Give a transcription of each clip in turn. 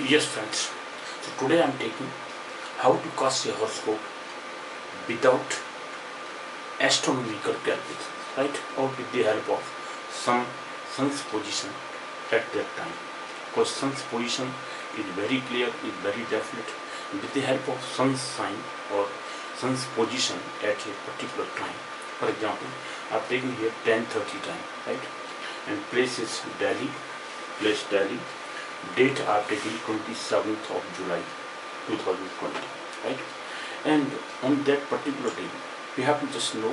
Yes, friends. So today I am taking how to cast a horoscope without astronomical calculations, right? Or with the help of some sun's position at that time. Because sun's position is very clear, is very definite. With the help of sun's sign or sun's position at a particular time. For example, I have taken here 10:30 time, right? And place is Delhi, place Delhi. Date I have taken 27th of July 2020, right? And on that particular day, we have to just know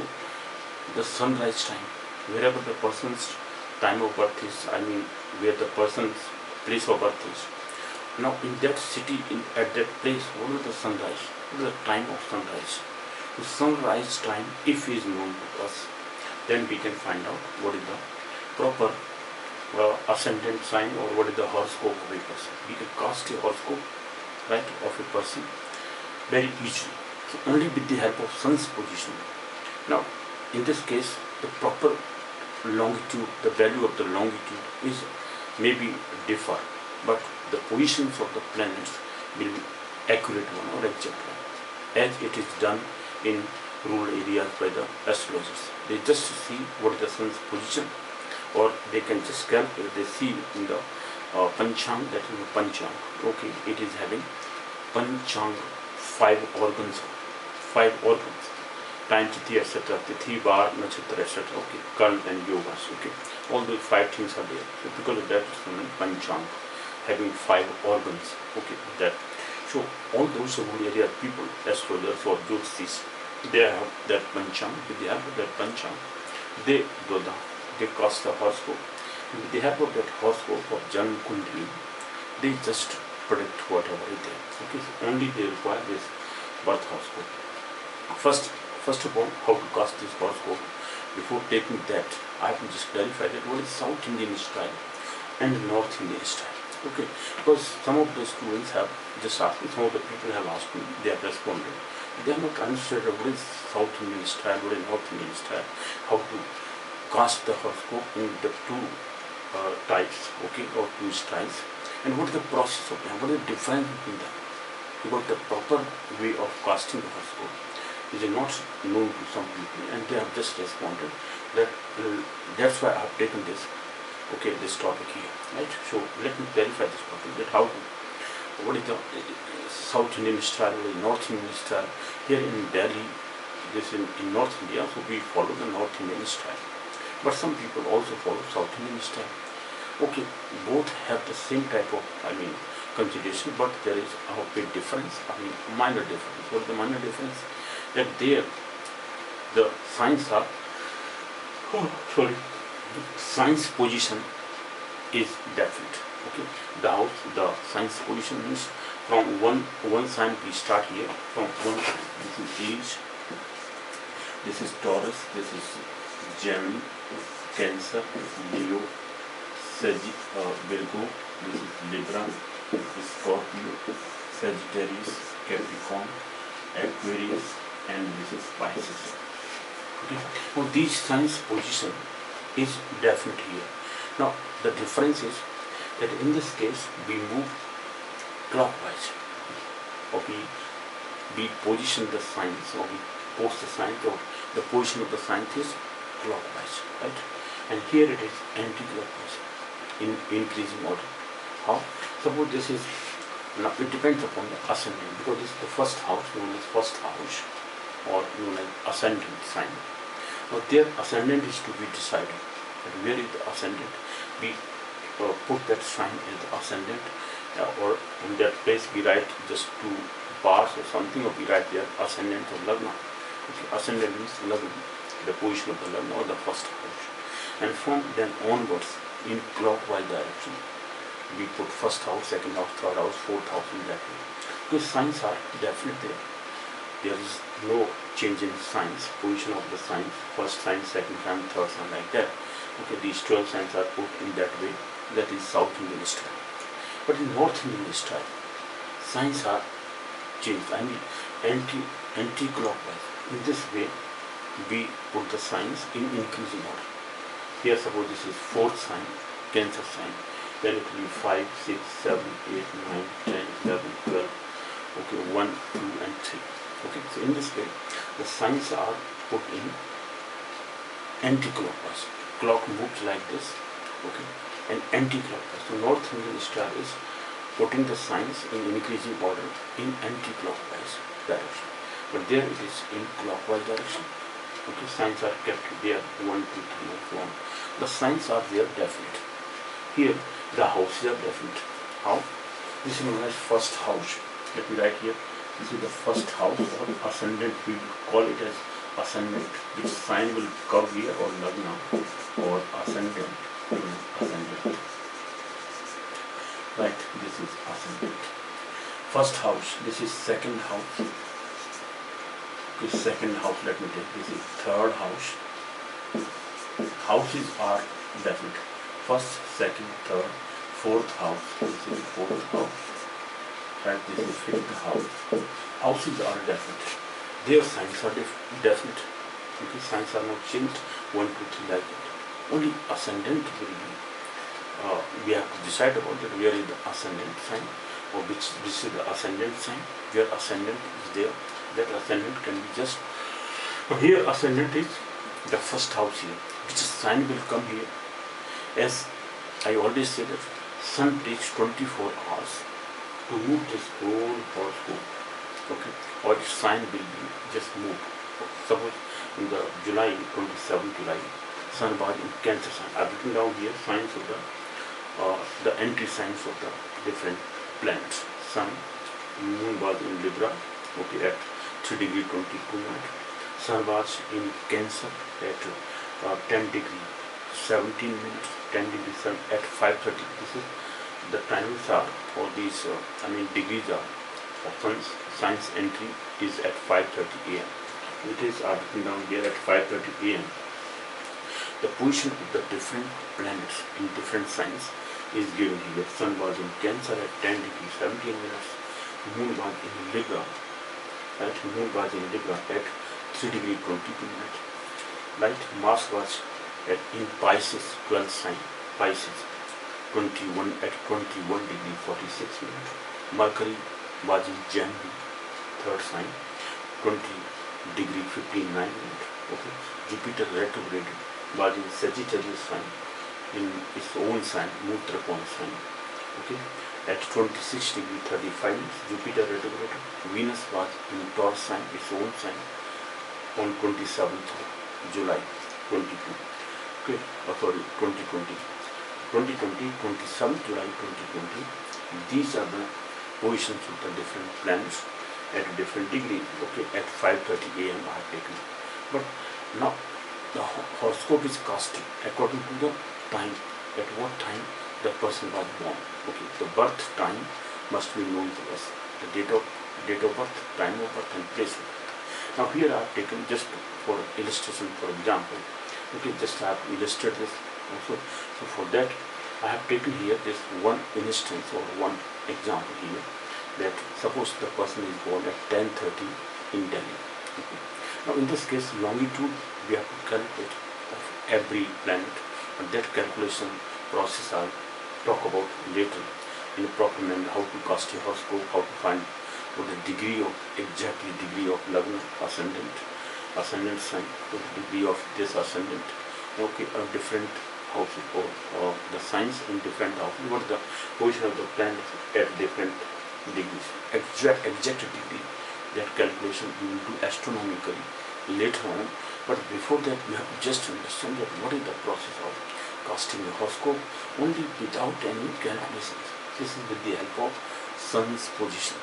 the sunrise time, wherever the person's time of birth is, where the person's place of birth is. Now in that city, at that place, what is the sunrise? What is the time of sunrise? The sunrise time, if is known to us, then we can find out what is the proper ascendant sign or what is the horoscope of a person. We can cast a horoscope, right, of a person very easily. So only with the help of sun's position. Now, in this case, the proper longitude, the value of the longitude is maybe differ, but the positions of the planets will be accurate one or exact one, as it is done in rural areas by the astrologers. They just see what is the sun's position, or they can just calculate, they see in the Panchanga, that is the Panchanga. Okay, it is having Panchanga, five organs, time, tithi, etc. Tithi, bar, nakshatra, etc. Okay, karma and yogas. Okay, all those five things are there. So because of that, it's known as Panchanga, having five organs. Okay, that. So all those rural area people, astrologers or Jyotish, they have that Panchanga. With the help of that Panchanga, they cast the horoscope. And with the help of that horoscope of Janma Kundali, they just predict whatever is there. Okay, so only they require this birth horoscope. First of all, how to cast this horoscope. Before taking that, I have to just clarify that what is South Indian style and North Indian style. Okay, because some of the students have just asked me, some of the people have asked me, they have responded. They have not understood what is South Indian style, what is North Indian style, how to cast the horoscope in the two types, okay, or two styles, and what is the process of them, what is the difference between them. Because the proper way of casting the horoscope is not known to some people, and they have just responded that that's why I have taken this, okay, this topic here, right? So let me clarify this topic, that what is the South Indian style, what is North Indian style. Here in Delhi, this in North India, so we follow the North Indian style. But some people also follow South Indian style. Okay, both have the same type of, conjugation, but there is a big difference, minor difference. What is the minor difference? That there, the signs are, signs position is definite. Okay, the signs position means from one sign we start here, from one sign. This is Aries, this is Taurus, this is Gemini, Cancer, Leo, Virgo, this is Libra, Scorpio, Sagittarius, Capricorn, Aquarius, and this is Pisces. Okay. Now these signs position is definite here. Now the difference is that in this case we move clockwise, or we position the signs, or we post the signs, or the position of the signs is clockwise, right? And here it is anti-clockwise, in increasing order. How? Suppose this is, now it depends upon the ascendant, because this is the first house, known as first house, or known as ascendant sign. Now their ascendant is to be decided. But where is the ascendant? We put that sign as the ascendant, or in that place we write just two bars or something, or we write there ascendant or lagna. Okay, ascendant means lagna, the position of the lagna or the first house. And from then onwards, in clockwise direction, we put first house, second house, third house, fourth house, in that way. Because signs are definite there. There is no change in signs, position of the signs, first sign, second sign, third sign, like that. Okay, these 12 signs are put in that way. That is South Indian style. But in North Indian style, signs are changed. Anti-clockwise. In this way, we put the signs in increasing order. Here, suppose this is fourth sign, Cancer sign. then it will be 5, 6, 7, 8, 9, 10, 11, 12. Okay, 1, 2, and 3. Okay, so in this way, the signs are put in anti-clockwise. Clock moves like this. Okay, and anti-clockwise. So North Indian star is putting the signs in increasing order in anti-clockwise direction. But there it is in clockwise direction. Okay, signs are kept there 1, 2, 3, and so on. The signs are there definite. Here the houses are definite. How? This is known as first house. Let me write here. This is the first house or ascendant. We call it as ascendant. Which sign will come here or lagna or ascendant. Ascendant. Right, this is ascendant. First house, this is second house. Okay, second house, let me take. This is third house. Houses are definite. First, second, third, fourth house. This is fourth house. Right, this is fifth house. Houses are definite. Their signs are definite. Okay, signs are not changed 1, 2, 3 like that. Only ascendant will be. We have to decide about that. Where is the ascendant sign, or which this is the ascendant sign. Where ascendant is there, that ascendant can be just. Here ascendant is the first house here. Which sign will come here? As I always say that sun takes 24 hours to move this whole horoscope. Okay, or its sign will be just moved. Suppose in the July 27 July, sun was in Cancer sign. I've written down here signs of the entry signs of the different planets. Sun, moon was in Libra, okay, at 3 degree 22 minutes. Sun was in Cancer at 10 degree 17 minutes, 10 degree sun at 5:30. This is the times are, or these degrees are of sun's entry is at 5:30 a.m. It is written down here at 5:30 a.m. The position of the different planets in different signs is given here. Sun was in Cancer at 10 degree 17 minutes. Moon was in Libra. Right? Moon was in Libra at 3 degree 22 minutes. Right? Mars was in Pisces 12th sign. Pisces 21 at 21 degree 46 minutes. Mercury was in Gemini 3rd sign 20 degree 59 minutes. Okay. Jupiter retrograde was in Sagittarius sign, in its own sign, Mutrakoon sign. Okay, at 26 degree 35 minutes, Jupiter retrograde. Venus was in Taurus sign, its own sign, on 27th July 22. Okay, 2020. 27th July 2020. These are the positions of the different planets at a different degree. Okay, at 5:30 a.m. I have taken. But now the horoscope is casted according to the time, at what time the person was born. Okay, the birth time must be known to us. The date of birth, time of birth, and place of birth. Now here I have taken just for illustration, for example. Okay, just I have illustrated this also. So for that I have taken here this one instance or one example here, that suppose the person is born at 10:30 in Delhi. Okay. Now in this case, longitude we have to calculate of every planet, but that calculation process I'll talk about later in a proper manner, how to cast a horoscope, how to find what the degree of, exactly degree of lagna, ascendant sign, what the degree of this ascendant, okay, different houses, or the signs in different houses, what the position of the planets at different degrees, exact degree. That calculation we will do astronomically later on, but before that we have to just understand that what is the process of casting a horoscope only without any calculations. This is with the help of sun's position.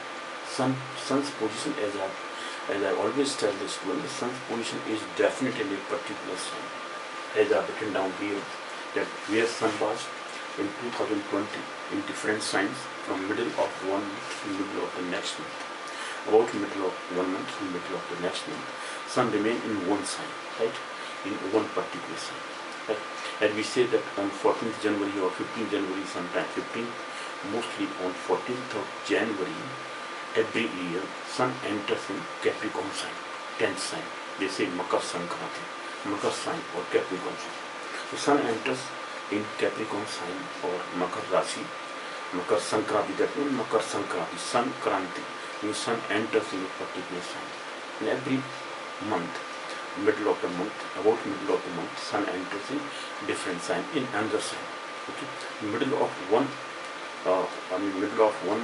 Sun's position, as I always tell the student, the sun's position is definitely a particular sign. As I have written down here, that where sun was in 2020 in different signs from middle of 1 month to middle of the next month. About middle of 1 month to middle of the next month, sun remain in one sign, right? In one particular sign. Right? And we say that on 14th January or 15th January, sometime 15th, mostly on 14th of January, every year, sun enters in Capricorn sign, 10th sign. They say Makar Sankranti, Makar sign or Capricorn sign. So sun enters in Capricorn sign or Makar Rashi, Makar Sankranti, that means Makar Sankranti, Sun Kranti, means sun enters in a particular sign. In every month, middle of the month, about middle of the month, sun enters in different sign, in another sign. Okay, middle of one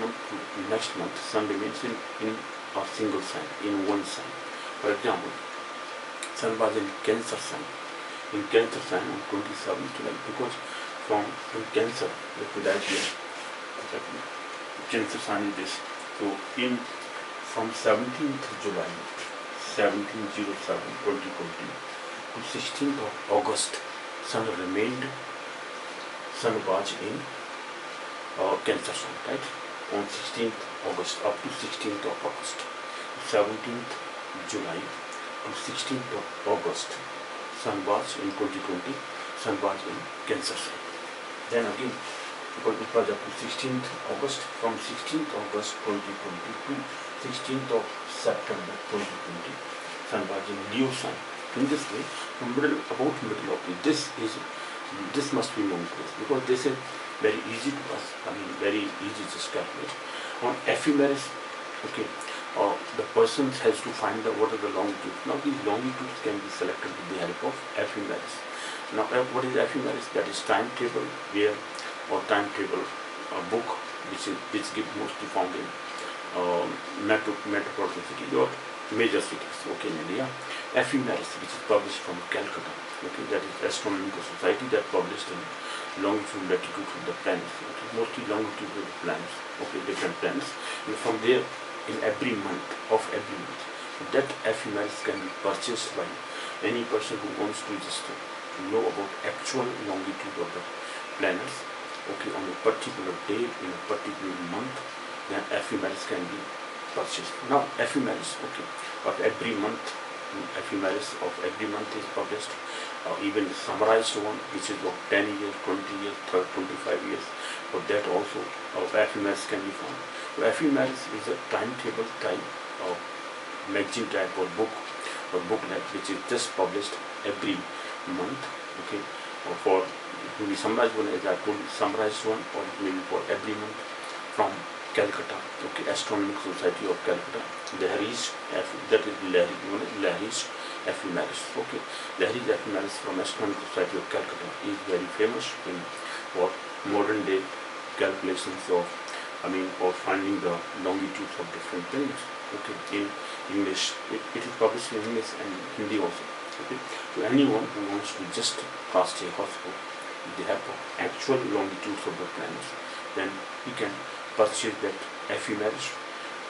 month to next month, sun remains in a single sign, in one sign. For example, sun was in Cancer sign. In Cancer sign on 27th July, because from in Cancer, let me write here. Cancer sign is this. So from 17th July 1707-2020 to 16th of August, sun was in Cancer sign, right? On 16th August up to 16th of August, 17th July to 16th of August, sun was in 2020, sun was in Cancer sign. Then again, because it was up to 16th August, from 16th August 2020 to 16th of September 2020, sun was in Leo sign. In this way, from about middle of it, this must be known to us, because this is very easy to us. Very easy to calculate. On ephemeris, okay, the person has to find what are the longitudes. Now these longitudes can be selected with the help of ephemeris. Now what is ephemeris? That is timetable, or timetable book, which gives mostly found in metropolitan cities or major cities, okay, in India. Ephemeris, which is published from Calcutta, okay, that is Astronomical Society, that published in longitude, latitude of the planets, okay, mostly longitude of the planets, okay, different planets, and from there, in every month, that ephemeris can be purchased by any person who wants to just know about actual longitude of the planets, okay, on a particular day, in a particular month, then ephemeris can be purchased. Now ephemeris, okay, of every month, ephemeris of every month is published, even summarized one, which is of 10 years, 20 years, 25 years, for that also ephemeris can be found. So ephemeris is a timetable type of magazine type or booklet, which is just published every month, okay, for it will be summarized one, as I told you, summarized one, or it may be for every month, from Calcutta, okay, Astronomical Society of Calcutta, Lahiri's, that is Lahiri's ephemeris, okay. Lahiri's ephemeris from Astronomical Society of Calcutta is very famous for modern day calculations of, finding the longitudes of different planets, okay, in English. It is published in English and Hindi also, okay. So anyone who wants to just cast a horoscope with the help of actual longitudes of the planets, then he can purchase that ephemeris,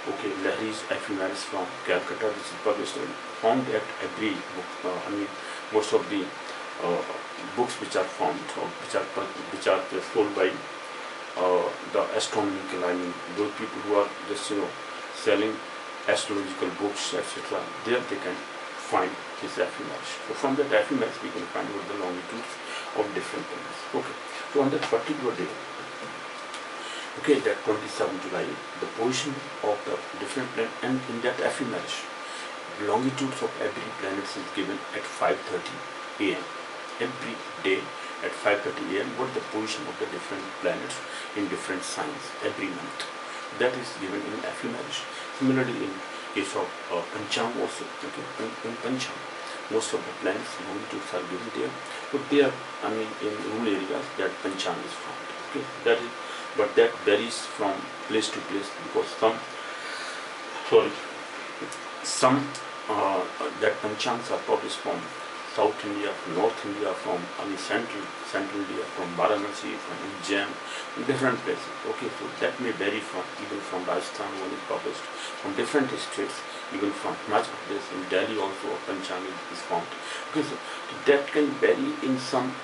okay, Lahiri's ephemeris from Calcutta, which is published and found at every book. Most of the books which are found, or which are sold by the astronomical, those people who are just selling astrological books, etc. There they can find this ephemeris. So from that ephemeris we can find what the longitudes of different planets. Okay. So on that particular day, okay, that 27th July, the position of the different planet, and in that ephemeris, longitudes of every planet is given at 5:30 a.m. every day at 5:30 a.m. what the position of the different planets in different signs every month. That is given in ephemeris. Similarly, in case of Panchanga also, okay, in Panchanga, most of the planets longitudes are given there. But there, in rural areas, that Panchanga is found. Okay, but that varies from place to place, because some that Panchangas are published from South India, from North India, from Central India, from Varanasi, from Ujjain, different places. Okay, so that may vary even from Rajasthan, one is published from different states, even from Himachal Pradesh. In Delhi also a Panchanga is found. Okay, so that can vary in some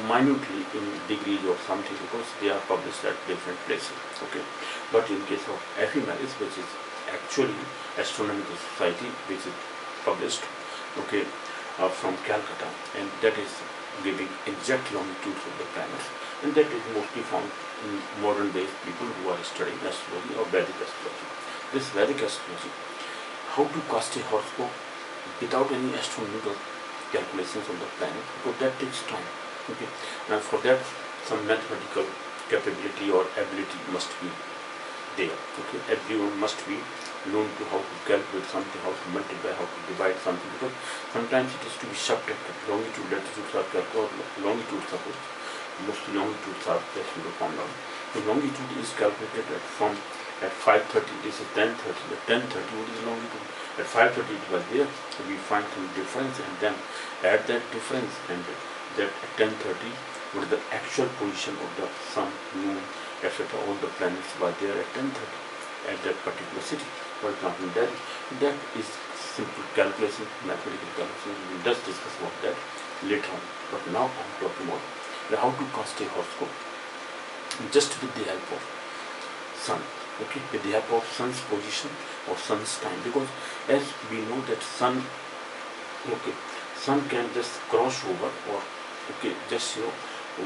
minutely in degrees or something, because they are published at different places. Okay, but in case of ephemeris, which is actually Astronomical Society, which is published, okay, from Calcutta, and that is giving exact longitudes of the planets, and that is mostly found in modern day people who are studying astrology or Vedic astrology. This Vedic astrology, how to cast a horoscope without any astronomical calculations of the planet, because that takes time. Okay, and for that some mathematical capability or ability must be there. Okay, everyone must be known to how to calculate something, how to multiply, how to divide something, because sometimes it is to be subtracted. Longitude, latitudes are calculated, or longitude suppose, mostly longitudes are actually found out. So longitude is calculated at 5:30, this is 10:30, at 10:30 what is longitude? At 5:30 it was there, so we find some difference and then add that difference, and that at 10:30 what is the actual position of the sun, moon, etc. All the planets were there at 10:30 at that particular city. For example, in Delhi. That is simple calculation, mathematical calculation. We will just discuss about that later on. But now I am talking about how to cast a horoscope just with the help of sun. Okay, with the help of sun's position or sun's time, because as we know that sun, okay, sun can just cross over or okay, just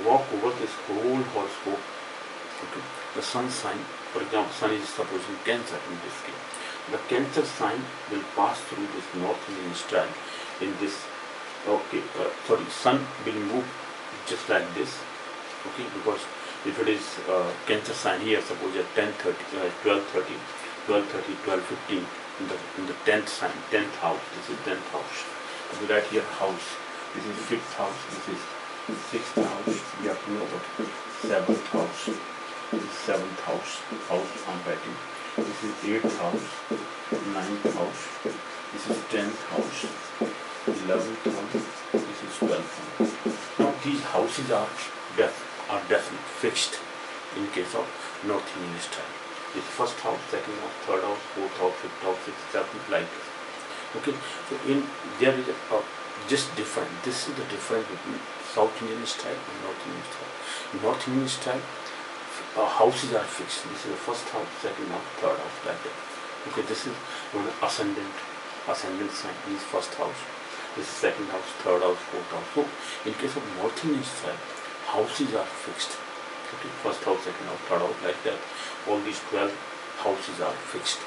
walk over this whole horoscope. Okay, the sun sign, for example, sun is supposing Cancer in this case. The Cancer sign will pass through this North Indian style in this. Okay, sun will move just like this. Okay, because if it is Cancer sign here, suppose at 10:30, 12:30, 12:30, 12:15 in the 10th sign, 10th house. This is 10th house. So right here house. This is 5th house. This is 6th house. We have to know what 7th house. This is 7th house. House I'm writing. This is 8th house, 9th house, this is 10th house, 11th house, this is 12th house. Now these houses are definitely fixed in case of North Indian style. This first house, second house, third house, fourth house, fifth house, sixth, seventh, like this. Okay, so there is just different. This is the difference between South Indian style and North Indian style. In North Indian style, houses are fixed. This is the first house, second house, third house, like that. Okay, this is ascendant sign. This is first house, this is second house, third house, fourth house. So in case of North Indian style, houses are fixed. Okay, first house, second house, third house, like that. All these 12 houses are fixed.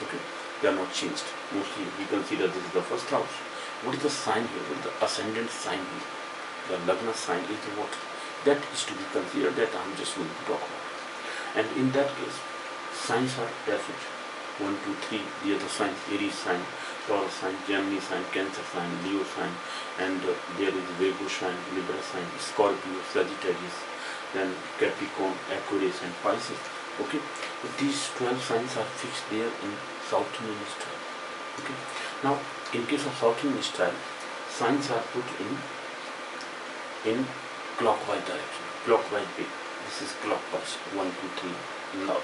Okay, they are not changed. Mostly we consider this is the first house. What is the sign here? What is the ascendant sign here? The Lagna sign is what? That is to be considered, that I am just going to talk about. And in that case, signs are definite. 1, 2, 3, the other signs, Aries sign, Taurus sign, Gemini sign, Cancer sign, Leo sign, and there is Virgo sign, Libra sign, Scorpio, Sagittarius, then Capricorn, Aquarius and Pisces. Okay, so these 12 signs are fixed there in South Indian style. Okay, now in case of South Indian style, signs are put in clockwise direction, clockwise way. This is clockwise, 1, 2, 3. Now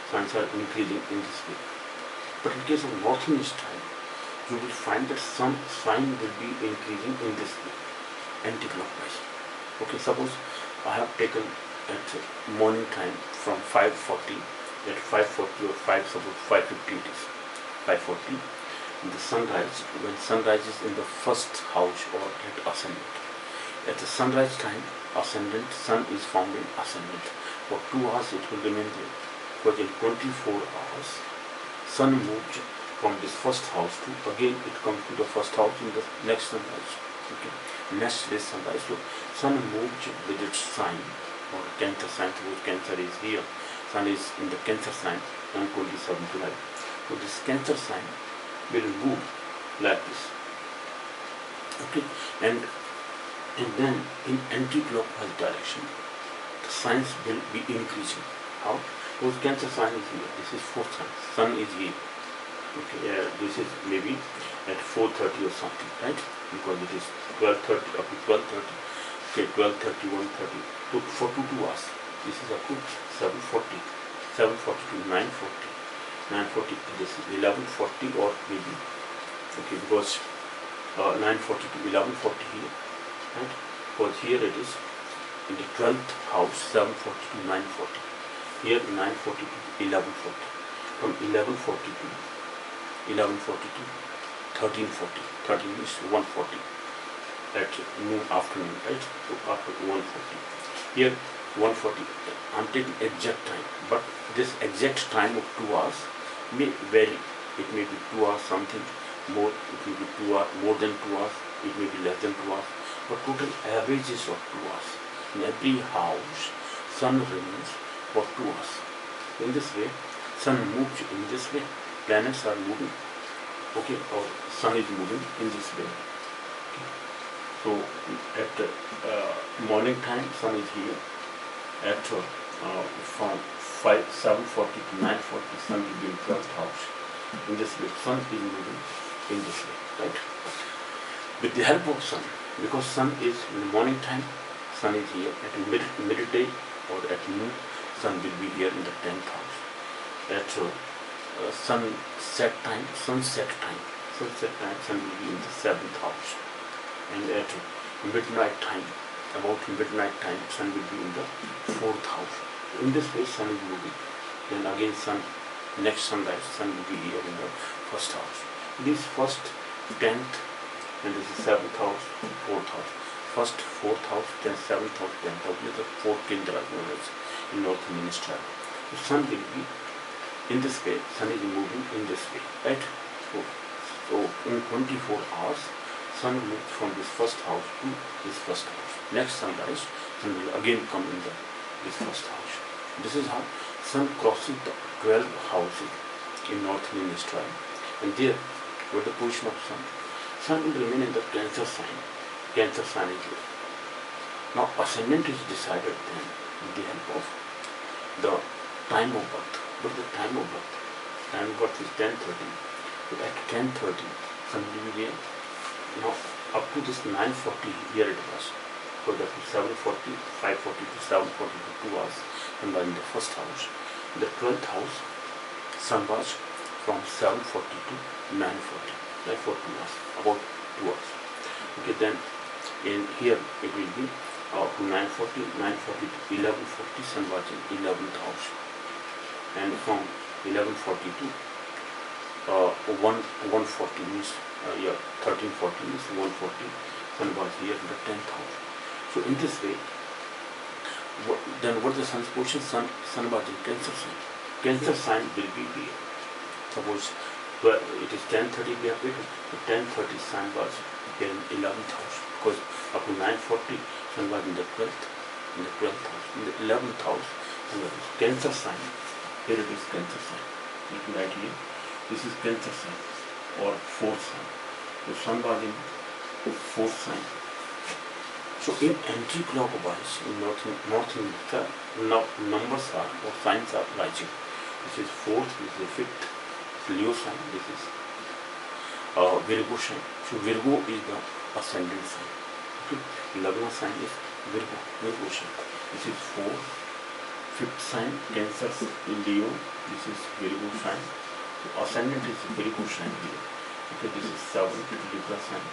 signs are increasing in this way. But in case of North Indian style, you will find that some sign will be increasing in this way, anti-clockwise. Okay, suppose I have taken at morning time from 5:40, at 5:40 or 5, suppose 5:50 it is, 5:40, the sunrise, when sunrise is in the first house or at ascendant. At the sunrise time, ascendant, sun is found in ascendant. For 2 hours it will remain there. But in 24 hours, sun moves from this first house to, again it comes to the first house in the next sunrise. Okay, next day sunrise. So sun moves with its sign or Cancer sign. Suppose Cancer is here, sun is in the Cancer sign on 27th July. So this Cancer sign will move like this. Okay, and then in anti-clockwise direction, the signs will be increasing. How? Because Cancer sign is here. This is 4th sign. Sun is here. Okay, this is maybe at 4:30 or something, right? Because it is 12:30 up to 12:30. Okay, 12:30, 1:30. So for 2 hours, this is up to 7:40, 7:40 to 9:40, 9:40. This is 11:40 or maybe okay, because 9:40 to 11:40 here, right? Because here it is in the 12th house, 7:40 to 9:40. Here 9:40 to 11:40. From 11:40 to 13:40. 13 is 1:40 at noon afternoon, right? So after 1:40. Here 1:40. I'm taking exact time, but this exact time of 2 hours may vary. It may be 2 hours something more. It may be 2 hours more than 2 hours. It may be less than 2 hours. but total average is of 2 hours. In every house, sun remains for 2 hours. In this way, sun moves in this way, planets are moving, okay, or sun is moving in this way. Okay. So at morning time, sun is here. At from 7:40 to 9:40, sun will be in 12th house. In this way, sun is moving in this way, right? With the help of sun, because sun is in the morning time, sun is here. At midday or at noon, sun will be here in the 10th house. At sunset time, sun will be in the 7th house. And at midnight time, about midnight time, sun will be in the 4th house. In this way, sun is moving. Then again, next sunrise, sun will be here in the 1st house. This 1st, 10th, and this is 7th house, 4th house. 1st, 4th house, then 7th house, 10th house. These are 4 kendras in North Indian astrology. So sun will be in this way. Sun is moving in this way, right? So in 24 hours, sun moves from this 1st house to this 1st house. Next sunrise, sun will again come in this 1st house. This is how sun crosses the 12 houses in North Indian astrology. And there, what the position of sun? Sun will remain in the Cancer sign. Cancer sign is here. Now ascendant is decided then with the help of the time of birth. What is the time of birth? Time of birth is 10:30. So at 10:30, sun will be here. Now up to this 9:40 here it was. So that is 7:40, 5:40 to 7:40 to 2 hours. And was in the 1st house. In the 12th house, sun was from 7:40 to 9:40. Like for 2 hours, about 2 hours. Okay, then in here it will be up to 9:40, 9:40 to 11:40, sun was in 11th house. And from 11:40 to 1:40 means 13:40 means 1:40, sun was here in the 10th house. So in this way, then what is the sun's position? Sun was in Cancer sign. Cancer sign will be here. Suppose it is 10:30 we have written. So 10:30 sun was here in 11th house, because up to 9:40 sun was in the 12th house. In the 11th house, sun was Cancer sign. Here it is Cancer sign. Let me write here. This is Cancer sign or 4th sign. So sun was in 4th sign. So in Anticlock Wise, in North India, now numbers are or signs are rising. This is 4th, this is 5th, Leo sign, this is Virgo sign. So Virgo is the ascendant sign. Okay. Lagna sign is Virgo sign. This is 4th, 5th sign, Cancer, Leo, this is Virgo sign. So ascendant is Virgo sign here. Okay, this is 7th, Libra sign.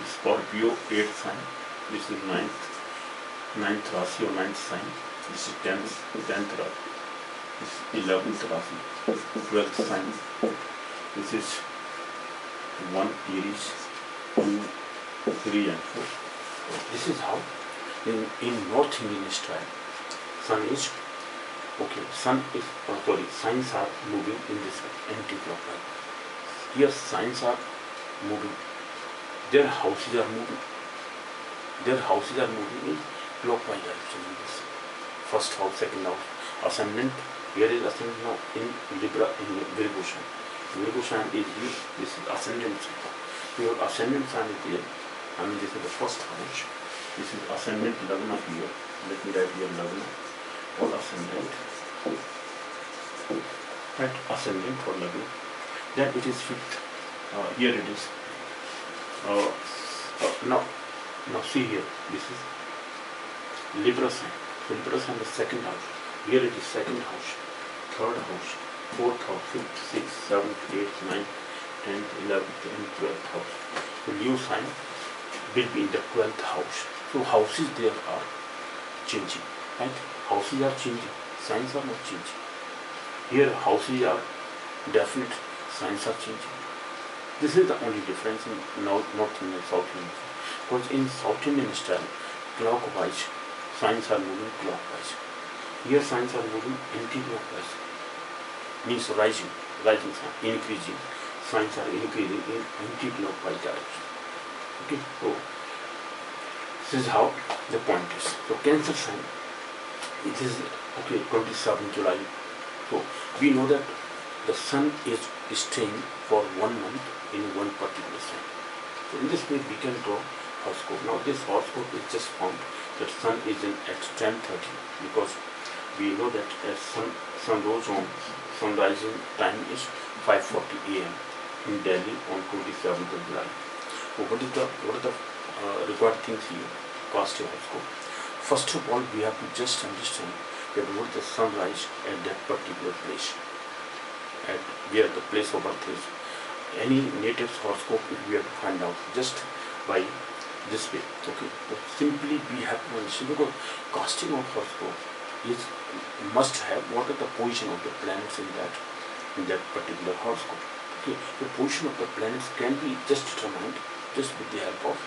Scorpio, 8th sign. This is 9th Rashi or 9th sign. This is 10th Rashi. This is 11th Rashi. 12th sign. This is 1 Aries, 2, 3 and 4. This is how in North Indian astrology, sun is, okay, signs are moving in this anti-clockwise. Here signs are moving. Their houses are moving. Their houses are moving in clockwise direction in this 1st house, 2nd house. Ascendant, here is ascendant now in Libra, in Virgo sign. Virgo sign is here, this is ascendant sign. Your ascendant sign is here, and this is the 1st house. This is ascendant Lagna here. Let me write here Lagna or ascendant. Right, ascendant for Lagna. Then it is 5th. Here it is. Now see here, this is Libra sign. Libra sign is 2nd house. Here it is 2nd house, 3rd house, 4th house, 5th, 6th, 7th, 8th, 9th, 10th, 11th and 12th house. So Leo sign will be in the 12th house. So houses there are changing, right? Houses are changing, signs are not changing. Here houses are definite, signs are changing. This is the only difference in North Indian and South Indian. Because in South Indian style, clockwise, signs are moving clockwise. Here signs are moving anti-clockwise. Means rising sign, increasing. Signs are increasing in anti-clockwise direction. Okay, so This is how the point is. So Cancer sign, it is 27 July. So we know that the sun is staying for 1 month in one particular sign. So in this way we can draw horoscope. Now this horoscope is just found that sun is in at 10:30, because we know that as sun goes on, sun rising time is 5:40 a.m. in Delhi on 27th of July. So what are the required things here? Cast your horoscope. First of all, we have to just understand that what the sunrise at that particular place, at where the place of birth is. Any native horoscope we have to find out just by this way. Okay, so simply we have to understand, because casting of horoscope is must have what are the position of the planets in that particular horoscope. Okay, the position of the planets can be just determined just with the help of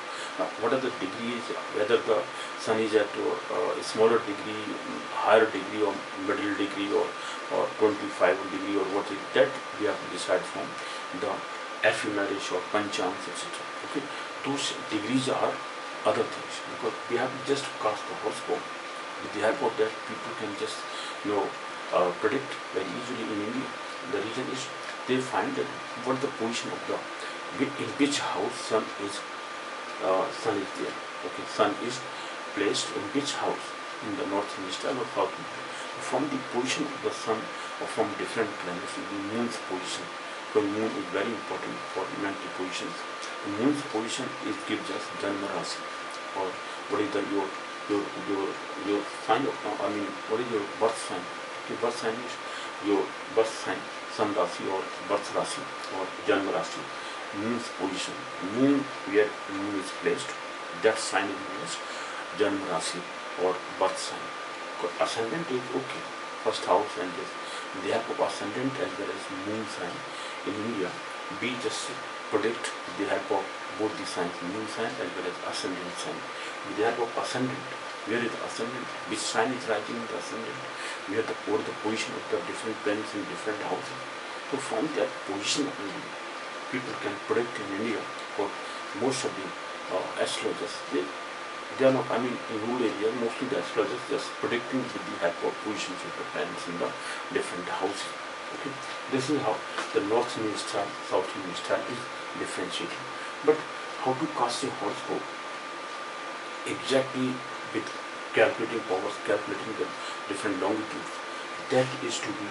what are the degrees, whether the sun is at a smaller degree, higher degree, or middle degree, or 25 degree, or what is that we have to decide from the ephemeris or Panchanga, etc. Okay, those degrees are other things, because we have to just cast the horoscope. With the help of that, people can just predict very easily in India. The reason is they find that what the position of the in which house sun is there. Okay, sun is placed in which house, in the north hemisphere or south hemisphere. From the position of the sun or from different planets, the moon's position. So moon is very important for mental positions. The moon's position gives us Janma Rashi, or what is your sign of, what is your birth sign? Okay, birth sign is your birth sign, Sun Rashi or birth Rashi or Janma Rashi. Moon's position, moon where moon is placed, that sign is known as Janma Rashi or birth sign. Ascendant is okay, first house, and this with the help of ascendant as well as moon sign in India, we just predict with the help of both the signs, moon sign as well as ascendant sign. With the help of ascendant, where is the ascendant, which sign is rising in the ascendant, where the position of the different planets in different houses. So from that position only, people can predict in India. For most of the astrologers, they are not, in rural areas, mostly the astrologers just predicting with the help of positions of the planets in the different houses. Okay, this is how the north hemisphere, south hemisphere is differentiated. But how to cast a horoscope exactly with calculating powers, calculating the different longitudes, that is to be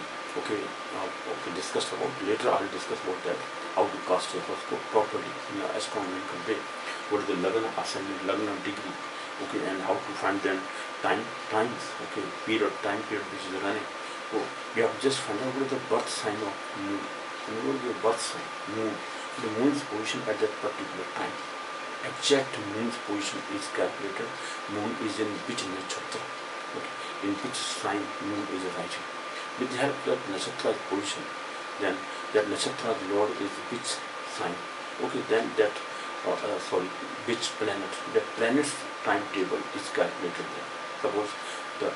discussed about. Later I'll discuss about that, how to cast a horoscope properly in an astronomical way. What is the Lagna, ascendant, Lagna degree, okay, and how to find them times, okay, time period which is running. So we have just found out what is the birth sign of moon. And what is the birth sign? Moon. The moon's position at that particular time. Exact moon's position is calculated. Moon is in which nakshatra, okay, in which sign moon is rising. With the help of that nakshatra's position, then that nakshatra's lord is which sign. Okay, then that which planet. That planet's timetable is calculated there. Suppose the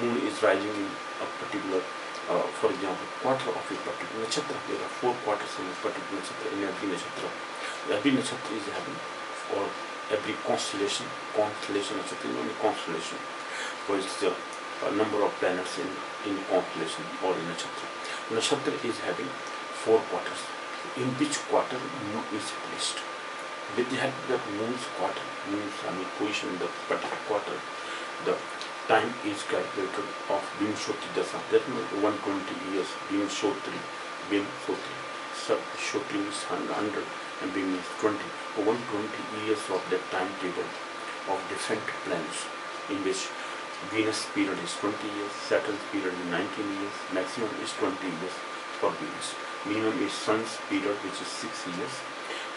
moon is rising in a particular, for example, quarter of a particular nakshatra. There are 4 quarters in a particular nakshatra, in every nakshatra. Every nakshatra is having, or every constellation nakshatra is only constellation. So it's the number of planets in constellation or in nakshatra. Nakshatra is having 4 quarters. In which quarter moon is placed? With the help of that moon's quarter, position in the particular quarter, the time is calculated of Vimshoti Dasa. That means 120 years. Vimshotri. Shotri is 100 and Vim is 20. 120 years of that timetable of different planets, in which Venus period is 20 years, Saturn's period is 19 years, maximum is 20 years for Venus. Minimum is Sun's period, which is 6 years.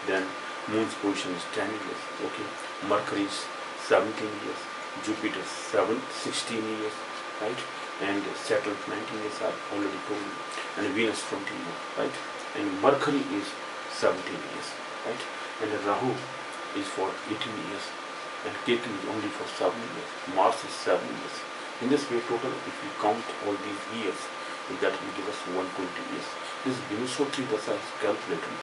Then Moon's position is 10 years. Okay, Mercury is 17 years, Jupiter 16 years, right? And Saturn 19 years, I already told you, and Venus 20 years, right? And Mercury is 17 years, right? And Rahu is for 18 years, and Ketu is only for 7 years. Mars is 7 years. In this way, total, if we count all these years, that will give us 120 years. This Vimshotri Dasa is calculated